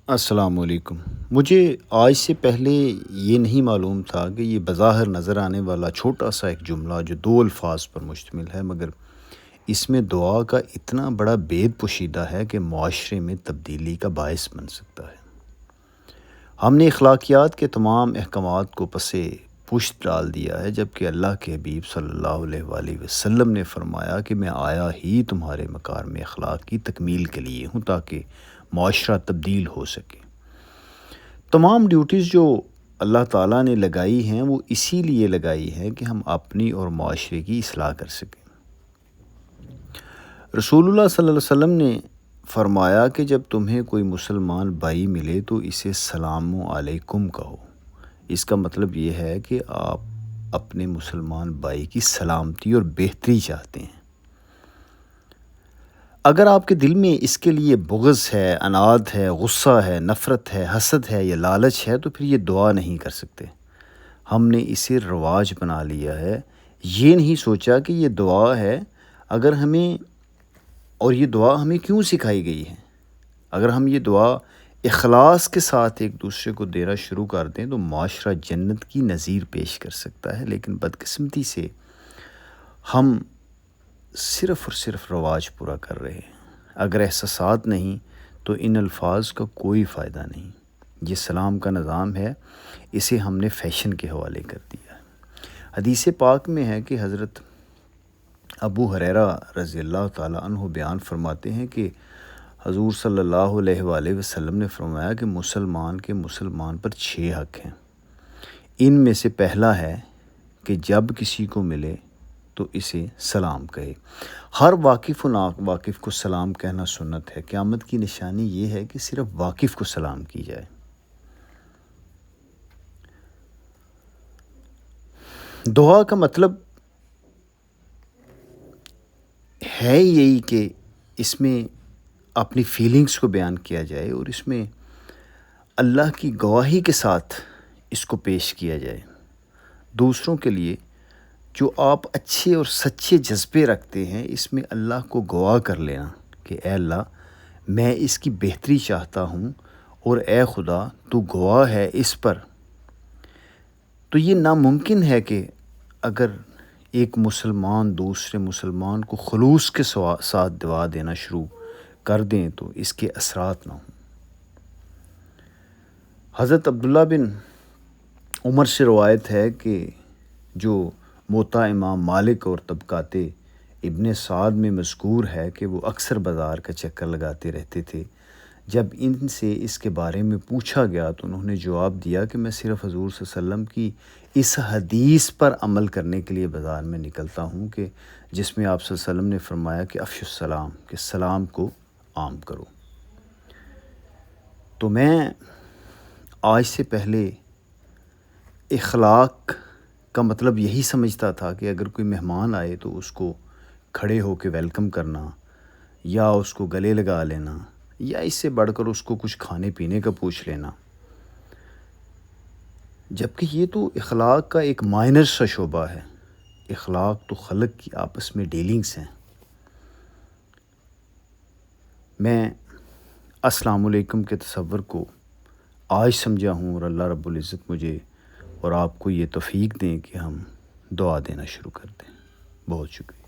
السلام علیکم۔ مجھے آج سے پہلے یہ نہیں معلوم تھا کہ یہ بظاہر نظر آنے والا چھوٹا سا ایک جملہ جو دو الفاظ پر مشتمل ہے، مگر اس میں دعا کا اتنا بڑا بید پوشیدہ ہے کہ معاشرے میں تبدیلی کا باعث بن سکتا ہے۔ ہم نے اخلاقیات کے تمام احکامات کو پسے پشت ڈال دیا ہے، جبکہ اللہ کے حبیب صلی اللہ علیہ وآلہ وسلم نے فرمایا کہ میں آیا ہی تمہارے مکارم اخلاق کی تکمیل کے لیے ہوں تاکہ معاشرہ تبدیل ہو سکے۔ تمام ڈیوٹیز جو اللہ تعالیٰ نے لگائی ہیں وہ اسی لیے لگائی ہیں کہ ہم اپنی اور معاشرے کی اصلاح کر سکیں۔ رسول اللہ صلی اللہ علیہ وسلم نے فرمایا کہ جب تمہیں کوئی مسلمان بھائی ملے تو اسے السلام علیکم کہو۔ اس کا مطلب یہ ہے کہ آپ اپنے مسلمان بھائی کی سلامتی اور بہتری چاہتے ہیں۔ اگر آپ کے دل میں اس کے لیے بغض ہے، عناد ہے، غصہ ہے، نفرت ہے، حسد ہے یا لالچ ہے تو پھر یہ دعا نہیں کر سکتے۔ ہم نے اسے رواج بنا لیا ہے، یہ نہیں سوچا کہ یہ دعا ہے اور یہ دعا ہمیں کیوں سکھائی گئی ہے۔ اگر ہم یہ دعا اخلاص کے ساتھ ایک دوسرے کو دینا شروع کر دیں تو معاشرہ جنت کی نظیر پیش کر سکتا ہے، لیکن بدقسمتی سے ہم صرف اور صرف رواج پورا کر رہے ہیں۔ اگر احساسات نہیں تو ان الفاظ کا کوئی فائدہ نہیں۔ یہ سلام کا نظام ہے، اسے ہم نے فیشن کے حوالے کر دیا ہے۔ حدیث پاک میں ہے کہ حضرت ابو ہریرہ رضی اللہ تعالیٰ عنہ بیان فرماتے ہیں کہ حضور صلی اللہ علیہ وآلہ وسلم نے فرمایا کہ مسلمان کے مسلمان پر 6 حق ہیں۔ ان میں سے پہلا ہے کہ جب کسی کو ملے تو اسے سلام کہے۔ ہر واقف و ناواقف کو سلام کہنا سنت ہے۔ قیامت کی نشانی یہ ہے کہ صرف واقف کو سلام کی جائے۔ دعا کا مطلب ہے یہی کہ اس میں اپنی فیلنگز کو بیان کیا جائے اور اس میں اللہ کی گواہی کے ساتھ اس کو پیش کیا جائے۔ دوسروں کے لیے جو آپ اچھے اور سچے جذبے رکھتے ہیں، اس میں اللہ کو گواہ کر لینا کہ اے اللہ میں اس کی بہتری چاہتا ہوں اور اے خدا تو گواہ ہے اس پر۔ تو یہ ناممکن ہے کہ اگر ایک مسلمان دوسرے مسلمان کو خلوص کے ساتھ دعا دینا شروع کر دیں تو اس کے اثرات نہ ہوں۔ حضرت عبداللہ بن عمر سے روایت ہے کہ جو موطا امام مالک اور طبقات ابن سعد میں مذکور ہے کہ وہ اکثر بازار کا چکر لگاتے رہتے تھے۔ جب ان سے اس کے بارے میں پوچھا گیا تو انہوں نے جواب دیا کہ میں صرف حضور صلی اللہ علیہ وسلم کی اس حدیث پر عمل کرنے کے لیے بازار میں نکلتا ہوں کہ جس میں آپ صلی اللہ علیہ وسلم نے فرمایا کہ افشوا السلام، کہ سلام کو عام کرو۔ تو میں آج سے پہلے اخلاق کا مطلب یہی سمجھتا تھا کہ اگر کوئی مہمان آئے تو اس کو کھڑے ہو کے ویلکم کرنا یا اس کو گلے لگا لینا یا اس سے بڑھ کر اس کو کچھ کھانے پینے کا پوچھ لینا، جبکہ یہ تو اخلاق کا ایک مائنر سا شعبہ ہے۔ اخلاق تو خلق کی آپس میں ڈیلنگز ہیں۔ میں السلام علیکم کے تصور کو آج سمجھا ہوں اور اللہ رب العزت مجھے اور آپ کو یہ توفیق دیں کہ ہم دعا دینا شروع کر دیں۔ بہت شکریہ۔